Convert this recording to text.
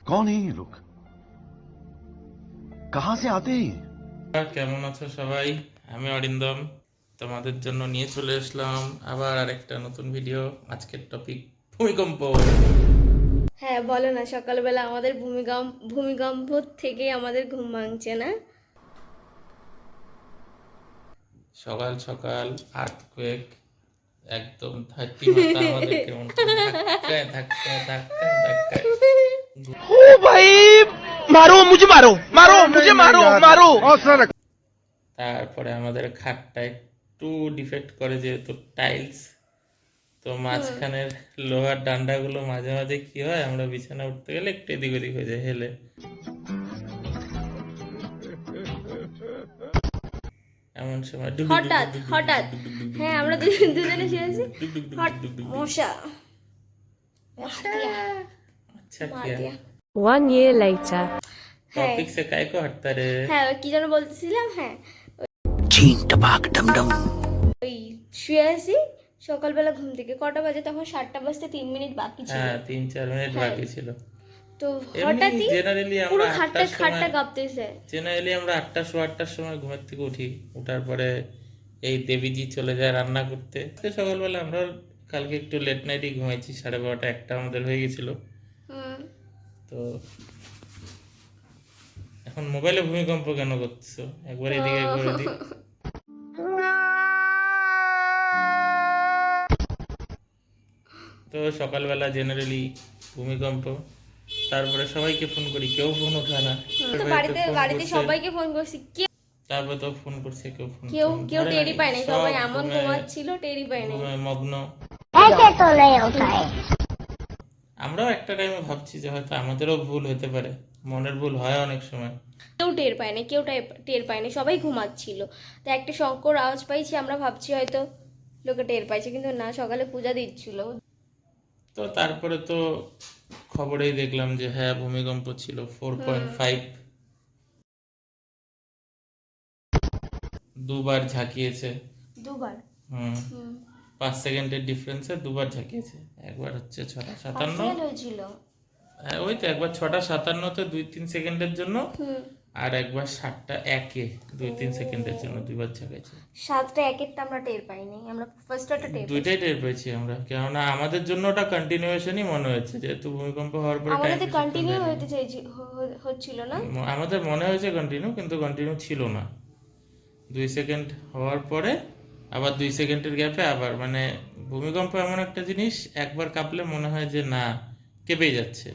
कौन है ये लोग कहां से आते हैं কেমন আছো সবাই? আমি অরিন্দম, তোমাদের জন্য নিয়ে চলে আসলাম আবার আরেকটা নতুন ভিডিও। আজকের টপিক ভূমিকম্প। হ্যাঁ বলো না, সকালবেলা আমাদের ভূমিকম্প থেকে আমাদের ঘুম ভাঙছে না। সকাল সকাল আর্থকোয়েক, একদম 30 মাথা আমাদের কেমন ধাক্কায় ধাক্কায় ধাক্কায় ধাক্কায়। ओ भाई मारो मुझे मारो मारो मुझे मारो मारो তারপরে আমাদের খাটটা একটু ডিফেক্ট করে, যেহেতু টাইলস, তো মাঝখানের লোহার ডান্ডাগুলো মাঝে মাঝে কি হয়, আমরা বিছানা উঠতে গেলে একটু এদিক ওদিক হয়ে যায় হেলে। এমন সময় হঠাৎ হঠাৎ হ্যাঁ আমরা দুজনে শুয়েছি, মশা আচ্ছা মার কি দিয়া। 1 year later. হ্যাঁ টপিক সে কাই কো হটতা রে। হ্যাঁ কি যেন বলতেছিলাম, হ্যাঁ छीन टपाक डम डम ওই শুয়ে আছি, সকালবেলা ঘুম থেকে কটা বাজে, তখন 7টা বাজতে 3 মিনিট বাকি ছিল। হ্যাঁ 3-4 মিনিট হ্যাঁ। বাকি ছিল। তো এমনি হঠাৎই জেনারেলি পুরো আমরা খাটটা 8টার খাটটা সময় কাঁপতেছে। জেনারেলি আমরা 8টা সোয়া 8টার সময় ঘুমের থেকে উঠি। উঠার পরে এই দেবীজি চলে যায় রান্না করতে। তো সকালবেলা আমরা কালকে একটু লেট নাইটই ঘুমাইছি, 12:30 1টা আমাদের হয়ে গেছিল। হুম তো এখন মোবাইলে ভূমিকম্প কেন করছো? একবার এদিকে একবার এদিকে। তো সকালবেলা জেনারেলি ভূমিকম্প, তারপরে সবাইকে ফোন করি, কেউ ফোন ওঠায় না। তো বাড়িতে বাড়িতে সবাইকে ফোন করছি, তারপরে তো ফোন করছে, কেউ ফোন কেউ ফোন কেউ ধরে টেরই পায় নাই, সব সবাই এমন ঘুমে- ঘুমাচ্ছিল টেরই পায় নাই। ঘুমে মগ্ন। আমরাও একটা টাইমে ভাবছি যে হয়তো আমাদেরও ভুল হতে পারে, মনের ভুল হয় অনেক সময়। কেউ টের পায় না, কেউ টের পায় না, সবাই ঘুমাচ্ছিল। তো একটা শঙ্কর আওয়াজ পাইছি, আমরা ভাবছি হয়তো লোকে টের পাইছে, কিন্তু না, সকালে পূজা দিচ্ছিল। তো তারপরে তো খবরেই দেখলাম যে হ্যাঁ ভূমিকম্প ছিল 4.5, দুবার ঝাঁকিয়েছে। দুবার। হুম, হুম 5 সেকেন্ডের ডিফারেন্সে দুবার ঝাঁকিয়েছে। একবার হচ্ছে 6:57, পার্সেন্ট হয়েছিল। হ্যাঁ ওই তো একবার 6:57-তে 2-3 সেকেন্ডের জন্য, হুম আর একবার 7:01-এ 2-3 সেকেন্ডের জন্য দুইবার ঝাঁকাইছে। 7টা 1-1টা আমরা টের পাইনি, আমরা ফার্স্টটা টের পাইছি। দুইটাই টের পেয়েছি আমরা, কেননা আমাদের জন্য ওটা কন্টিনিউয়েশনই মনে হয়েছে, যেহেতু ভূমিকম্প হওয়ার পরে আমাদের টাইম কন্টিনিউ হতে চাইছি, হচ্ছিল না। আমাদের মনে হয়েছে কন্টিনিউ, কিন্তু কন্টিনিউ ছিল না। 2 সেকেন্ড হওয়ার পরে আবার 2 সেকেন্ডের গ্যাপে আবার, মানে ভূমিকম্প এমন একটা জিনিস, একবার কাঁপলে মনে হয় যে না কেঁপেই যাচ্ছে।